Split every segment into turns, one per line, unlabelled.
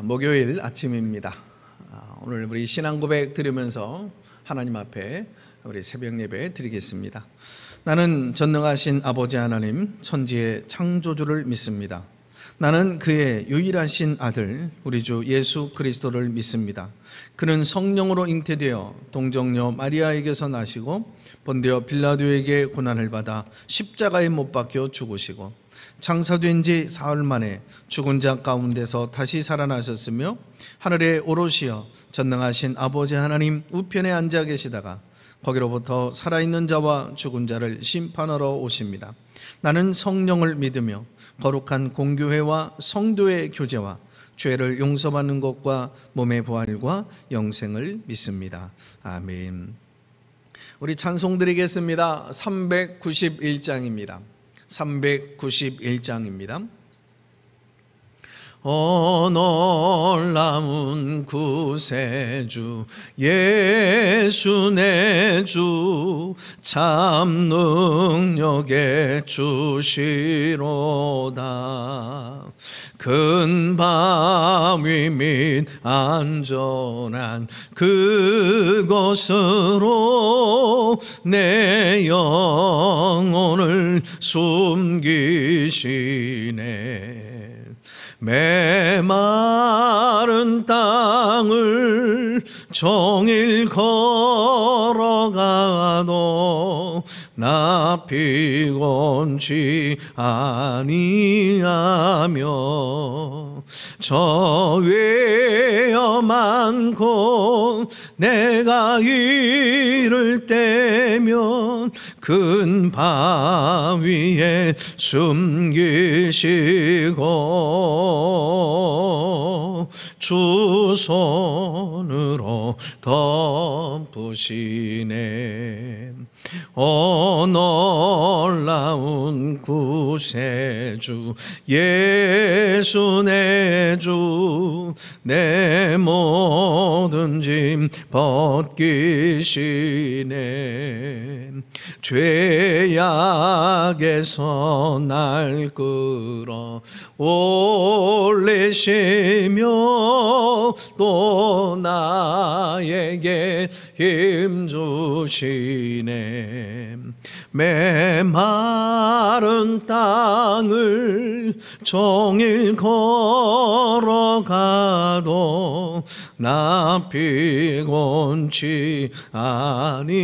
목요일 아침입니다. 오늘 우리 신앙 고백 드리면서 하나님 앞에 우리 새벽 예배 드리겠습니다. 나는 전능하신 아버지 하나님, 천지의 창조주를 믿습니다. 나는 그의 유일하신 아들 우리 주 예수 그리스도를 믿습니다. 그는 성령으로 잉태되어 동정녀 마리아에게서 나시고 본디오 빌라도에게 고난을 받아 십자가에 못 박혀 죽으시고 장사된 지 사흘 만에 죽은 자 가운데서 다시 살아나셨으며 하늘에 오르시어 전능하신 아버지 하나님 우편에 앉아 계시다가 거기로부터 살아있는 자와 죽은 자를 심판하러 오십니다. 나는 성령을 믿으며 거룩한 공교회와 성도의 교제와 죄를 용서받는 것과 몸의 부활과 영생을 믿습니다. 아멘. 우리 찬송 드리겠습니다. 391장입니다. 391장입니다. 놀라운 구세주 예수 내 주 참 능력의 주시로다. 근바위 및 안전한 그곳으로 내 영혼을 숨기시네. 메마른 땅을 종일 걸어가도 나 피곤치 아니하며 저 외여 많고 내가 이를 때면 큰 바위에 숨기시고 주 손으로 덮으시네. 놀라운 구세주 예수 내 주 내 모든 짐 벗기시네. 죄악에서 날 끌어 올리시며 또 나에게 힘 주시네. 메마른 땅을 종일 걸어가도 나 피곤치 아니하며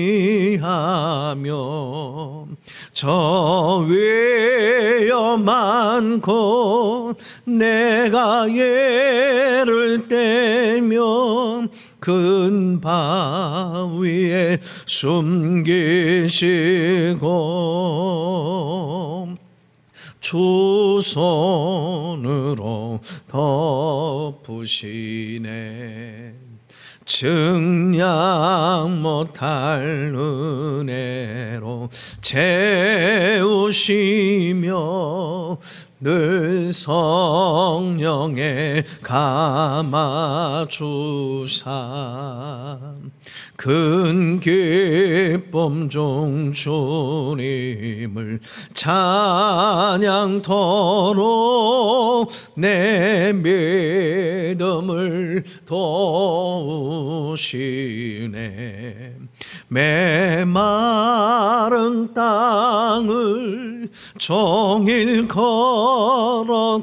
저 외여 많고 내가 예를 떼면 큰 바위에 숨기시고 주 손으로 덮으시네. 증량 못할 은혜로 채우시며 늘 성령에 감아주사 큰 기쁨 중 주님을 찬양토록 내 믿음을 도우시네. 메마른 땅을 종일 걸어가며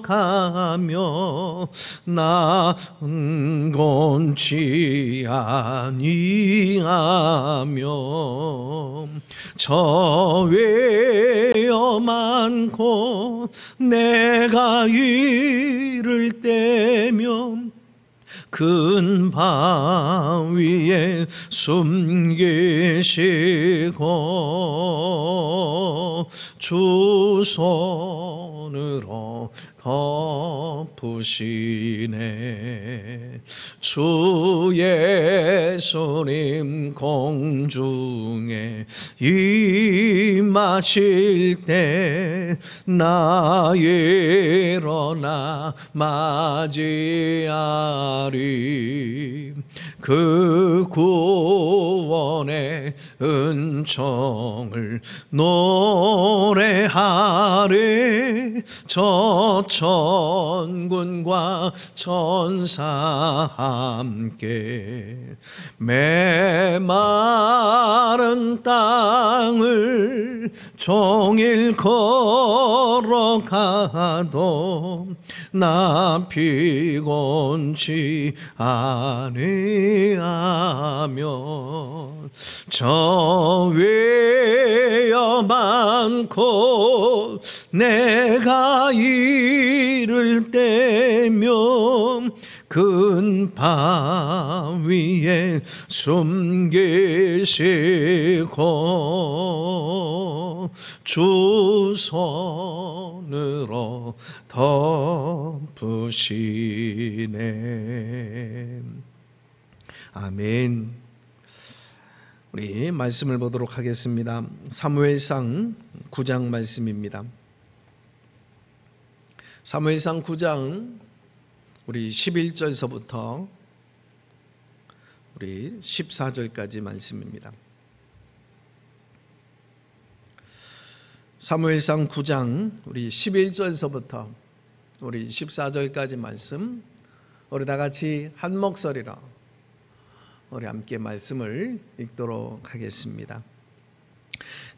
난 곤치 아니하며 저 외여 많고 내가 이를 떼면 큰 바위에 숨기시고 주 손으로 덮으시네. 주 예수님 공중에 임하실 때 나 일어나 맞이하리. 노래하리 그 구원의 은총을 노래하리 저 천군과 천사 함께 메마른 땅을 종일 걸어가도 나 피곤치 아니하며 저 위험한 곳 내가 이를 때며 큰 바위에 숨기시고 주 손으로 덮으시네. 아멘. 우리 말씀을 보도록 하겠습니다. 사무엘상 9장 말씀입니다. 사무엘상 9장 우리 11절서부터 우리 14절까지 말씀입니다. 사무엘상 9장 우리 11절서부터 우리 14절까지 말씀 우리 다 같이 한 목소리로 우리 함께 말씀을 읽도록 하겠습니다.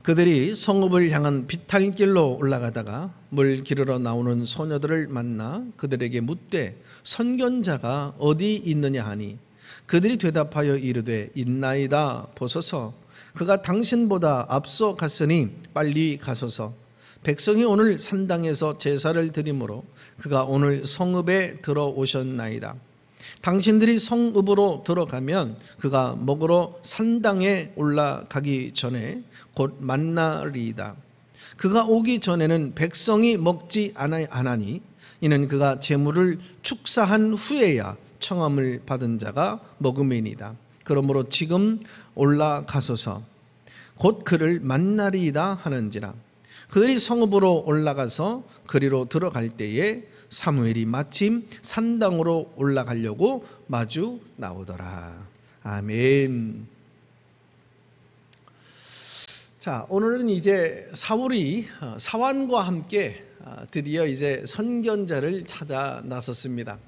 그들이 성읍을 향한 비탈길로 올라가다가 물 기르러 나오는 소녀들을 만나 그들에게 묻되 선견자가 어디 있느냐 하니 그들이 대답하여 이르되 있나이다. 보소서 그가 당신보다 앞서 갔으니 빨리 가소서. 백성이 오늘 산당에서 제사를 드리므로 그가 오늘 성읍에 들어오셨나이다. 당신들이 성읍으로 들어가면 그가 먹으러 산당에 올라가기 전에 곧 만나리이다. 그가 오기 전에는 백성이 먹지 않으니 이는 그가 제물을 축사한 후에야 청함을 받은 자가 먹음이니이다. 그러므로 지금 올라가소서. 곧 그를 만나리이다 하는지라. 그들이 성읍으로 올라가서 그리로 들어갈 때에 사무엘이 마침 산당으로 올라가려고 마주 나오더라. 아멘. 자, 오늘은 이제 사울이 사환과 함께 드디어 이제 선견자를 찾아 나섰습니다.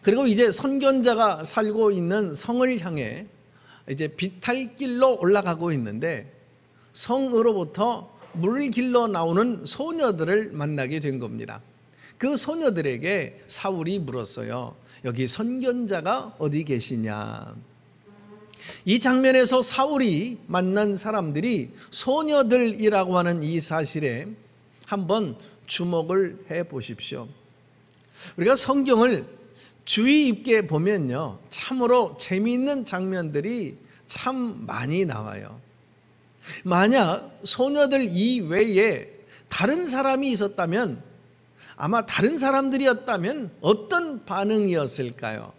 그리고 이제 선견자가 살고 있는 성을 향해 이제 비탈길로 올라가고 있는데 성으로부터 물을 길러 나오는 소녀들을 만나게 된 겁니다. 그 소녀들에게 사울이 물었어요. 여기 선견자가 어디 계시냐? 이 장면에서 사울이 만난 사람들이 소녀들이라고 하는 이 사실에 한번 주목을 해 보십시오. 우리가 성경을 주의 깊게 보면요, 참으로 재미있는 장면들이 참 많이 나와요. 만약 소녀들 이외에 다른 사람이 있었다면, 아마 다른 사람들이었다면 어떤 반응이었을까요?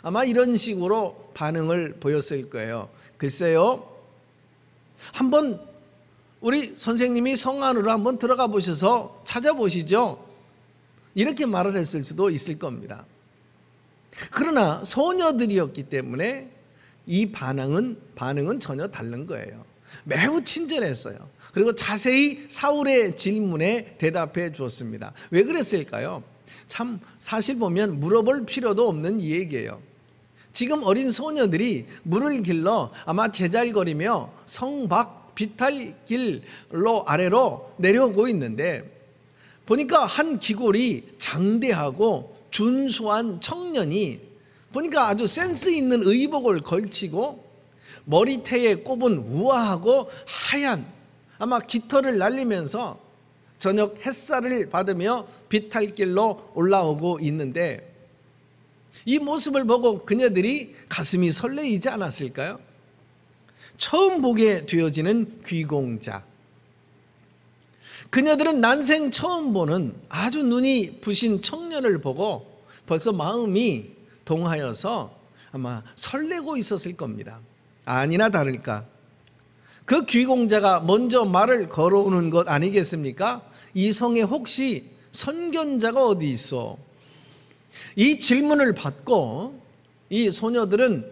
아마 이런 식으로 반응을 보였을 거예요. 글쎄요, 한번 우리 선생님이 성 안으로 한번 들어가 보셔서 찾아보시죠. 이렇게 말을 했을 수도 있을 겁니다. 그러나 소녀들이었기 때문에 이 반응은 전혀 다른 거예요. 매우 친절했어요. 그리고 자세히 사울의 질문에 대답해 주었습니다. 왜 그랬을까요? 참 사실 보면 물어볼 필요도 없는 이 얘기예요. 지금 어린 소녀들이 물을 길러 아마 제잘거리며 성 밖 비탈길로 아래로 내려오고 있는데, 보니까 한 기골이 장대하고 준수한 청년이 보니까 아주 센스 있는 의복을 걸치고 머리태에 꼽은 우아하고 하얀 아마 깃털을 날리면서 저녁 햇살을 받으며 비탈길로 올라오고 있는데, 이 모습을 보고 그녀들이 가슴이 설레이지 않았을까요? 처음 보게 되어지는 귀공자. 그녀들은 난생 처음 보는 아주 눈이 부신 청년을 보고 벌써 마음이 동하여서 아마 설레고 있었을 겁니다. 아니나 다를까, 그 귀공자가 먼저 말을 걸어오는 것 아니겠습니까? 이 성에 혹시 선견자가 어디 있어? 이 질문을 받고 이 소녀들은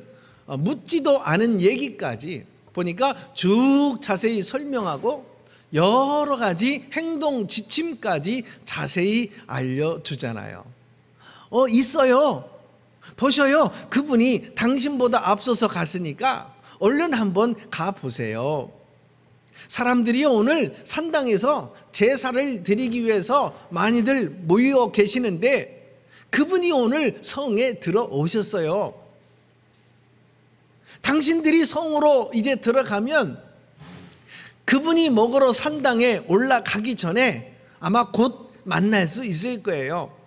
묻지도 않은 얘기까지 보니까 쭉 자세히 설명하고 여러 가지 행동 지침까지 자세히 알려주잖아요. 있어요. 보셔요. 그분이 당신보다 앞서서 갔으니까 얼른 한번 가보세요. 사람들이 오늘 산당에서 제사를 드리기 위해서 많이들 모여 계시는데 그분이 오늘 성에 들어오셨어요. 당신들이 성으로 이제 들어가면 그분이 먹으러 산당에 올라가기 전에 아마 곧 만날 수 있을 거예요.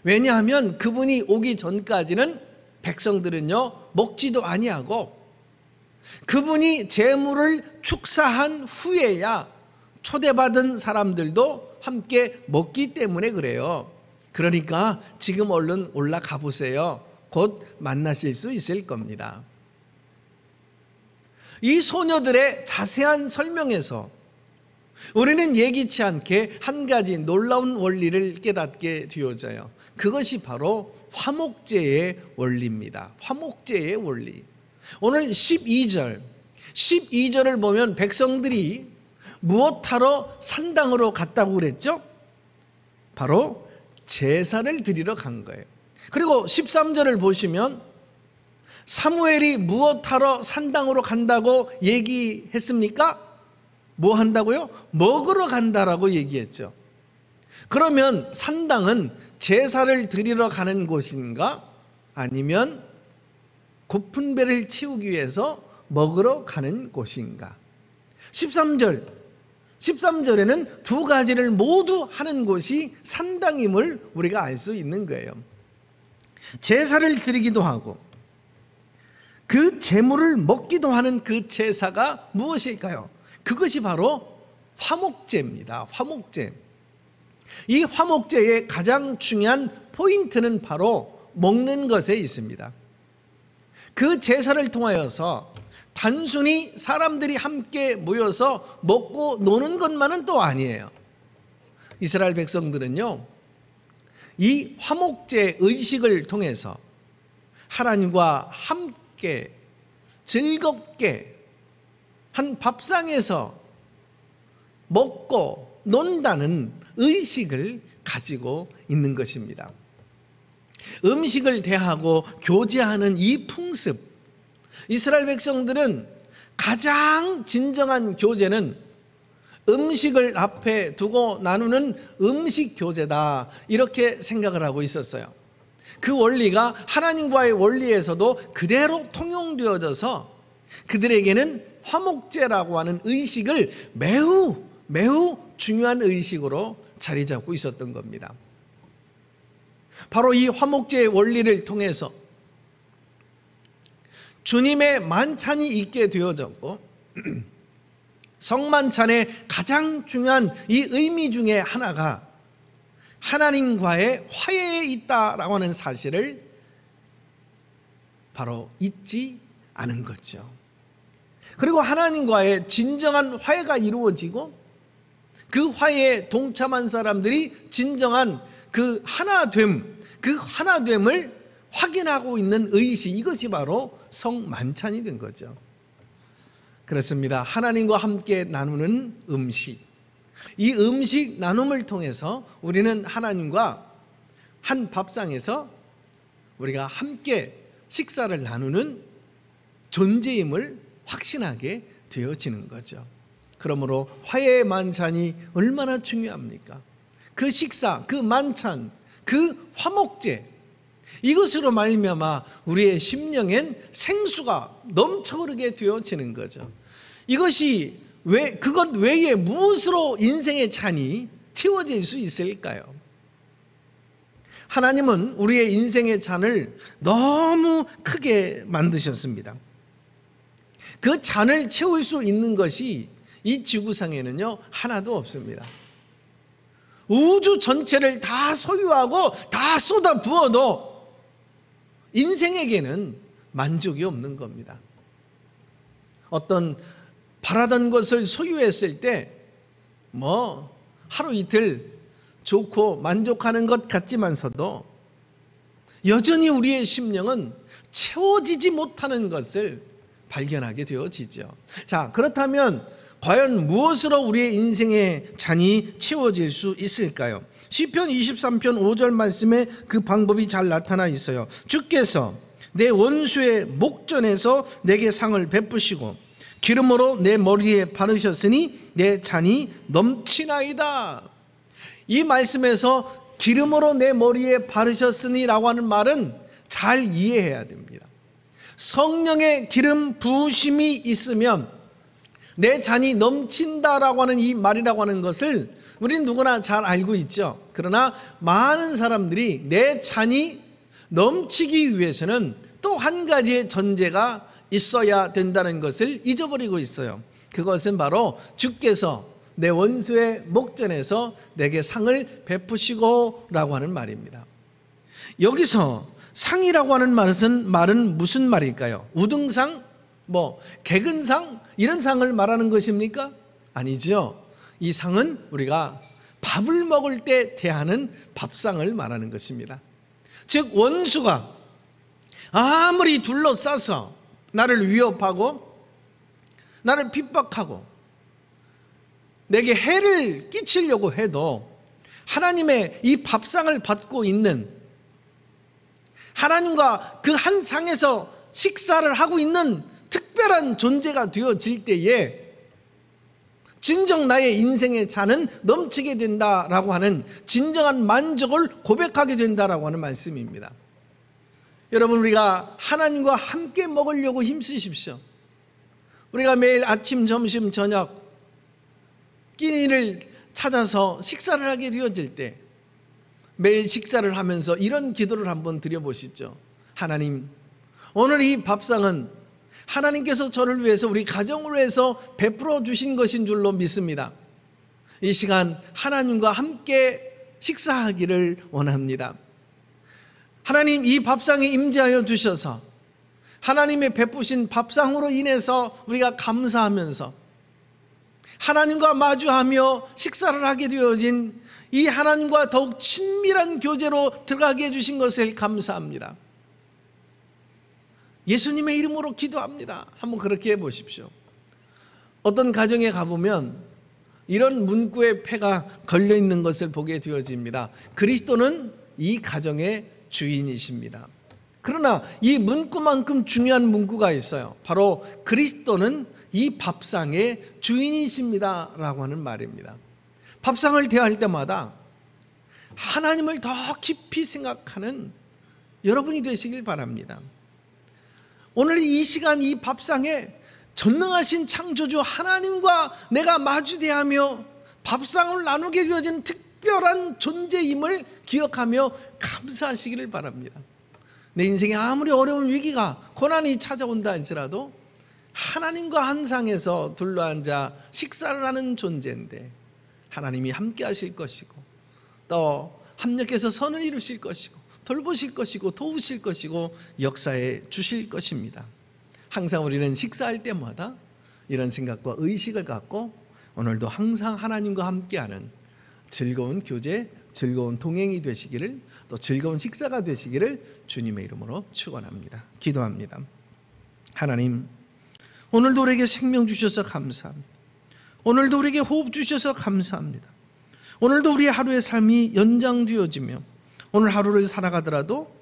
왜냐하면 그분이 오기 전까지는 백성들은요 먹지도 아니하고 그분이 제물을 축사한 후에야 초대받은 사람들도 함께 먹기 때문에 그래요. 그러니까 지금 얼른 올라가 보세요. 곧 만나실 수 있을 겁니다. 이 소녀들의 자세한 설명에서 우리는 예기치 않게 한 가지 놀라운 원리를 깨닫게 되어져요. 그것이 바로 화목제의 원리입니다. 화목제의 원리. 오늘 12절을 보면 백성들이 무엇하러 산당으로 갔다고 그랬죠? 바로 제사를 드리러 간 거예요. 그리고 13절을 보시면 사무엘이 무엇하러 산당으로 간다고 얘기했습니까? 뭐 한다고요? 먹으러 간다라고 얘기했죠. 그러면 산당은 제사를 드리러 가는 곳인가? 아니면 고픈 배를 채우기 위해서 먹으러 가는 곳인가? 13절에는 두 가지를 모두 하는 곳이 산당임을 우리가 알 수 있는 거예요. 제사를 드리기도 하고 그 제물을 먹기도 하는 그 제사가 무엇일까요? 그것이 바로 화목제입니다. 화목제. 이 화목제의 가장 중요한 포인트는 바로 먹는 것에 있습니다. 그 제사를 통하여서 단순히 사람들이 함께 모여서 먹고 노는 것만은 또 아니에요. 이스라엘 백성들은요, 이 화목제 의식을 통해서 하나님과 함께 즐겁게 한 밥상에서 먹고 논다는 의식을 가지고 있는 것입니다. 음식을 대하고 교제하는 이 풍습, 이스라엘 백성들은 가장 진정한 교제는 음식을 앞에 두고 나누는 음식 교제다, 이렇게 생각을 하고 있었어요. 그 원리가 하나님과의 원리에서도 그대로 통용되어져서 그들에게는 화목제라고 하는 의식을 매우 중요한 의식으로 자리 잡고 있었던 겁니다. 바로 이 화목제의 원리를 통해서 주님의 만찬이 있게 되어졌고 성만찬의 가장 중요한 이 의미 중에 하나가 하나님과의 화해에 있다라고 하는 사실을 바로 잊지 않은 거죠. 그리고 하나님과의 진정한 화해가 이루어지고 그 화해에 동참한 사람들이 진정한 그 하나됨을 확인하고 있는 의식, 이것이 바로 성만찬이 된 거죠. 그렇습니다. 하나님과 함께 나누는 음식, 이 음식 나눔을 통해서 우리는 하나님과 한 밥상에서 우리가 함께 식사를 나누는 존재임을 확신하게 되어지는 거죠. 그러므로 화해의 만찬이 얼마나 중요합니까? 그 식사, 그 만찬, 그 화목제, 이것으로 말미암아 우리의 심령엔 생수가 넘쳐흐르게 되어지는 거죠. 이것이 그것 외에 무엇으로 인생의 찬이 채워질 수 있을까요? 하나님은 우리의 인생의 잔을 너무 크게 만드셨습니다. 그 잔을 채울 수 있는 것이 이 지구상에는요 하나도 없습니다. 우주 전체를 다 소유하고 다 쏟아 부어도 인생에게는 만족이 없는 겁니다. 어떤 바라던 것을 소유했을 때 하루 이틀 좋고 만족하는 것 같지만서도 여전히 우리의 심령은 채워지지 못하는 것을 발견하게 되어지죠. 자, 그렇다면 과연 무엇으로 우리의 인생의 잔이 채워질 수 있을까요? 시편 23편 5절 말씀에 그 방법이 잘 나타나 있어요. 주께서 내 원수의 목전에서 내게 상을 베푸시고 기름으로 내 머리에 바르셨으니 내 잔이 넘치나이다. 이 말씀에서 기름으로 내 머리에 바르셨으니 라고 하는 말은 잘 이해해야 됩니다. 성령의 기름 부으심이 있으면 내 잔이 넘친다라고 하는 이 말이라고 하는 것을 우리는 누구나 잘 알고 있죠. 그러나 많은 사람들이 내 잔이 넘치기 위해서는 또 한 가지의 전제가 있어야 된다는 것을 잊어버리고 있어요. 그것은 바로 주께서 내 원수의 목전에서 내게 상을 베푸시고 라고 하는 말입니다. 여기서 상이라고 하는 말은 무슨 말일까요? 우등상? 개근상? 이런 상을 말하는 것입니까? 아니죠. 이 상은 우리가 밥을 먹을 때 대하는 밥상을 말하는 것입니다. 즉 원수가 아무리 둘러싸서 나를 위협하고 나를 핍박하고 내게 해를 끼치려고 해도 하나님의 이 밥상을 받고 있는, 하나님과 그 한 상에서 식사를 하고 있는 특별한 존재가 되어질 때에 진정 나의 인생의 잔은 넘치게 된다라고 하는 진정한 만족을 고백하게 된다라고 하는 말씀입니다. 여러분, 우리가 하나님과 함께 먹으려고 힘쓰십시오. 우리가 매일 아침, 점심, 저녁 끼니를 찾아서 식사를 하게 되어질 때 매일 식사를 하면서 이런 기도를 한번 드려보시죠. 하나님, 오늘 이 밥상은 하나님께서 저를 위해서, 우리 가정을 위해서 베풀어 주신 것인 줄로 믿습니다. 이 시간 하나님과 함께 식사하기를 원합니다. 하나님, 이 밥상에 임재하여 주셔서 하나님의 베푸신 밥상으로 인해서 우리가 감사하면서 하나님과 마주하며 식사를 하게 되어진 이 하나님과 더욱 친밀한 교제로 들어가게 해주신 것을 감사합니다. 예수님의 이름으로 기도합니다. 한번 그렇게 해보십시오. 어떤 가정에 가보면 이런 문구의 패가 걸려있는 것을 보게 되어집니다. 그리스도는 이 가정의 주인이십니다. 그러나 이 문구만큼 중요한 문구가 있어요. 바로 그리스도는 이 밥상의 주인이십니다 라고 하는 말입니다. 밥상을 대할 때마다 하나님을 더 깊이 생각하는 여러분이 되시길 바랍니다. 오늘 이 시간 이 밥상에 전능하신 창조주 하나님과 내가 마주대하며 밥상을 나누게 되어진 특별한 존재임을 기억하며 감사하시기를 바랍니다. 내 인생에 아무리 어려운 위기가, 고난이 찾아온다 할지라도 하나님과 한 상에서 둘러앉아 식사를 하는 존재인데 하나님이 함께 하실 것이고 또 합력해서 선을 이루실 것이고 돌보실 것이고 도우실 것이고 역사해 주실 것입니다. 항상 우리는 식사할 때마다 이런 생각과 의식을 갖고 오늘도 항상 하나님과 함께하는 즐거운 교제, 즐거운 동행이 되시기를, 또 즐거운 식사가 되시기를 주님의 이름으로 축원합니다. 기도합니다. 하나님, 오늘도 우리에게 생명 주셔서 감사합니다. 오늘도 우리에게 호흡 주셔서 감사합니다. 오늘도 우리의 하루의 삶이 연장되어지며 오늘 하루를 살아가더라도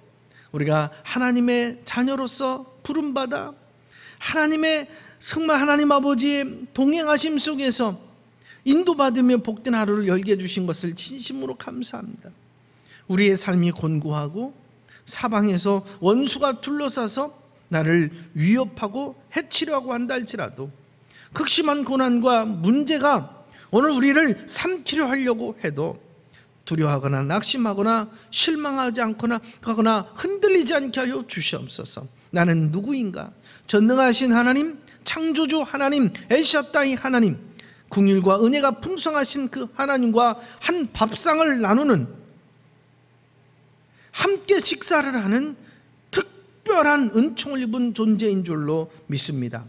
우리가 하나님의 자녀로서 부름받아 하나님의, 정말 하나님 아버지의 동행하심 속에서 인도받으며 복된 하루를 열게 해주신 것을 진심으로 감사합니다. 우리의 삶이 곤고하고 사방에서 원수가 둘러싸서 나를 위협하고 해치려고 한다 할지라도 극심한 고난과 문제가 오늘 우리를 삼키려 하려고 해도 두려워하거나 낙심하거나 실망하지 않거나 가거나 흔들리지 않게 하여 주시옵소서. 나는 누구인가? 전능하신 하나님, 창조주 하나님, 엘샤다이 하나님, 긍휼과 은혜가 풍성하신 그 하나님과 한 밥상을 나누는, 함께 식사를 하는 특별한 은총을 입은 존재인 줄로 믿습니다.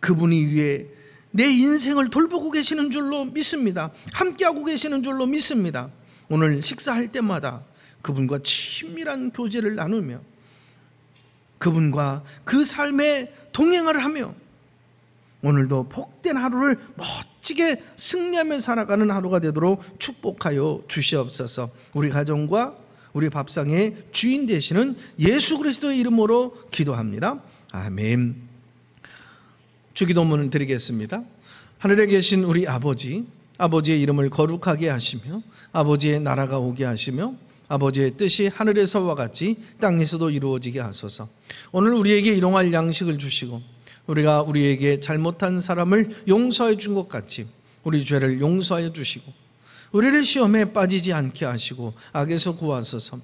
그분이 위에 내 인생을 돌보고 계시는 줄로 믿습니다. 함께하고 계시는 줄로 믿습니다. 오늘 식사할 때마다 그분과 친밀한 교제를 나누며 그분과 그 삶에 동행을 하며 오늘도 복된 하루를 멋지게 승리하며 살아가는 하루가 되도록 축복하여 주시옵소서. 우리 가정과 우리 밥상의 주인 되시는 예수 그리스도의 이름으로 기도합니다. 아멘. 주기도문을 드리겠습니다. 하늘에 계신 우리 아버지, 아버지의 이름을 거룩하게 하시며 아버지의 나라가 오게 하시며 아버지의 뜻이 하늘에서와 같이 땅에서도 이루어지게 하소서. 오늘 우리에게 일용할 양식을 주시고 우리가 우리에게 잘못한 사람을 용서해 준 것 같이 우리 죄를 용서해 주시고 우리를 시험에 빠지지 않게 하시고 악에서 구하소서.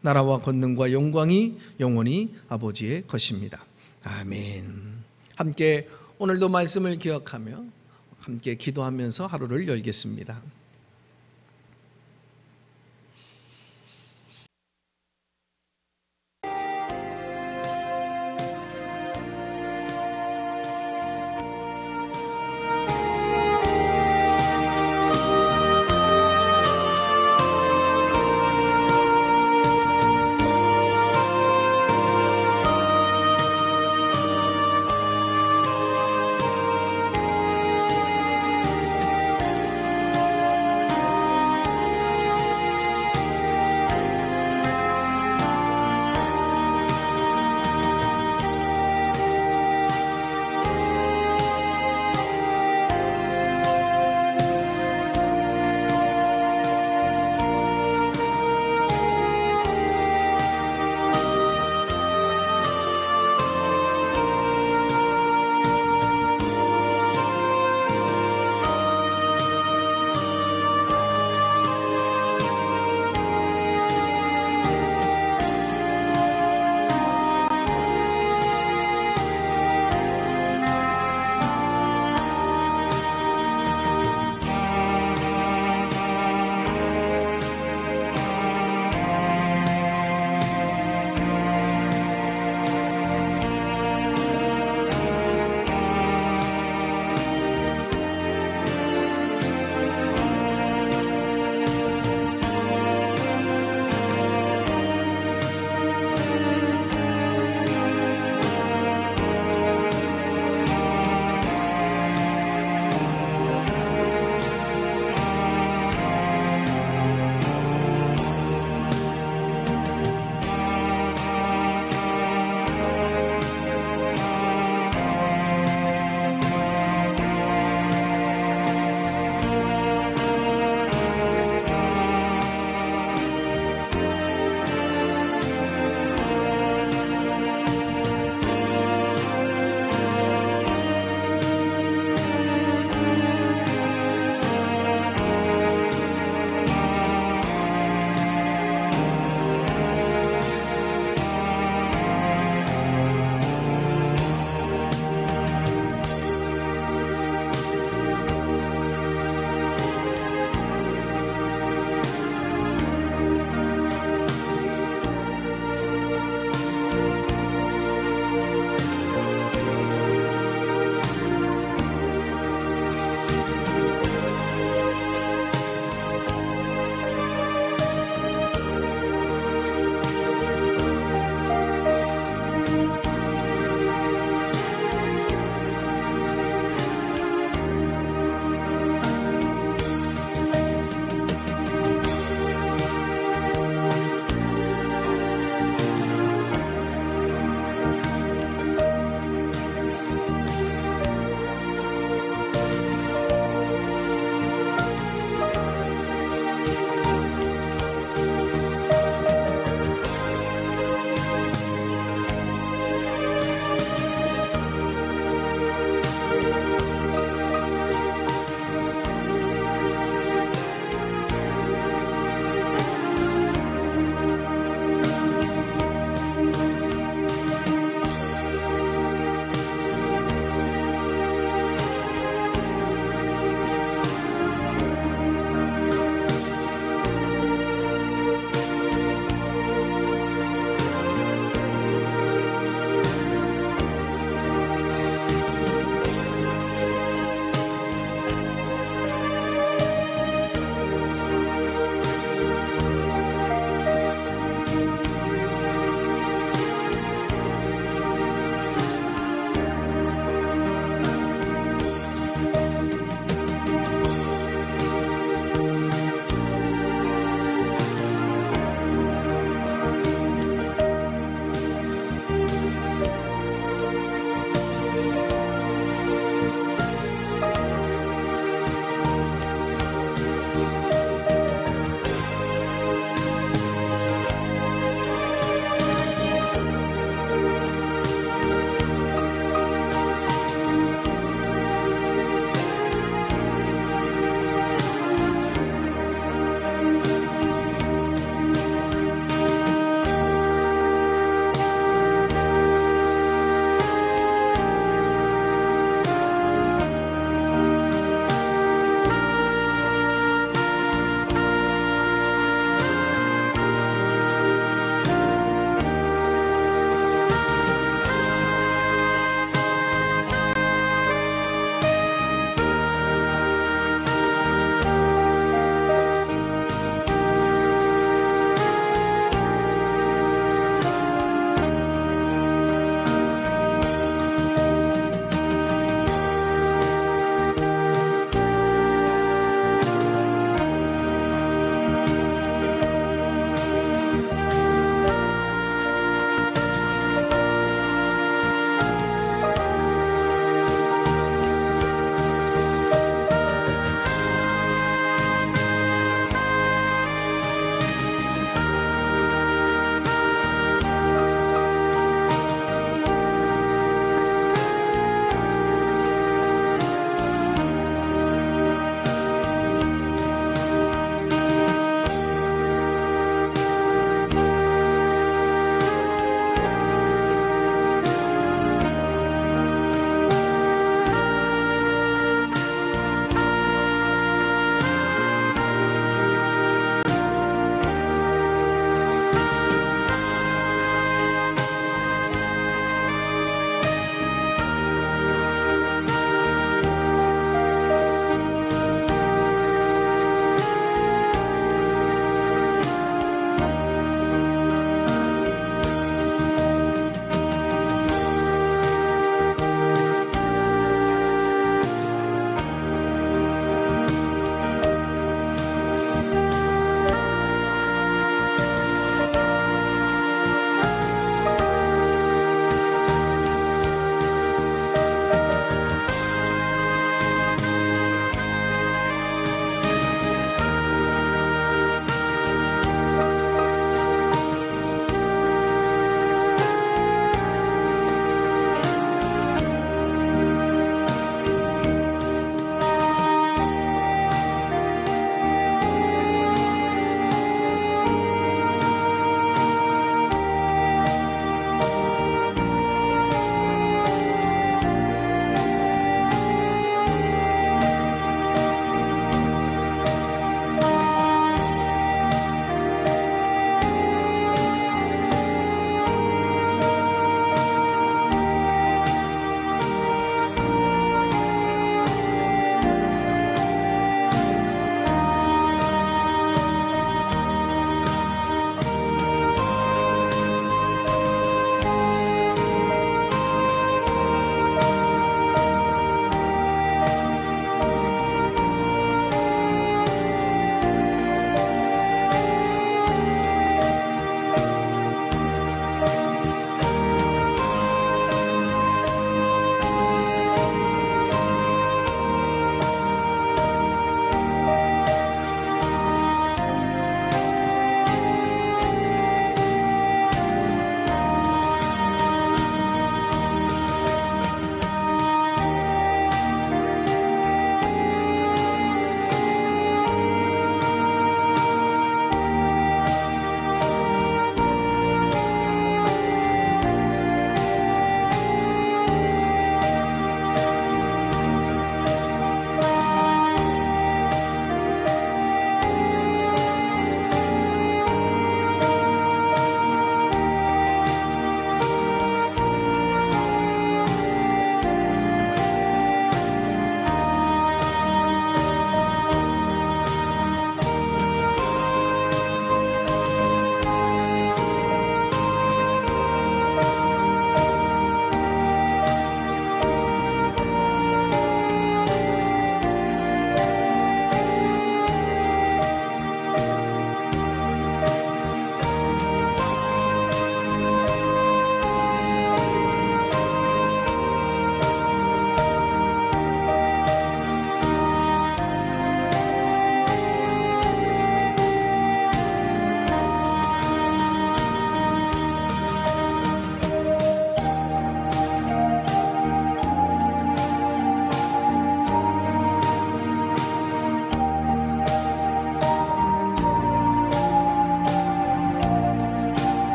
나라와 권능과 영광이 영원히 아버지의 것입니다. 아멘. 함께 오늘도 말씀을 기억하며 함께 기도하면서 하루를 열겠습니다.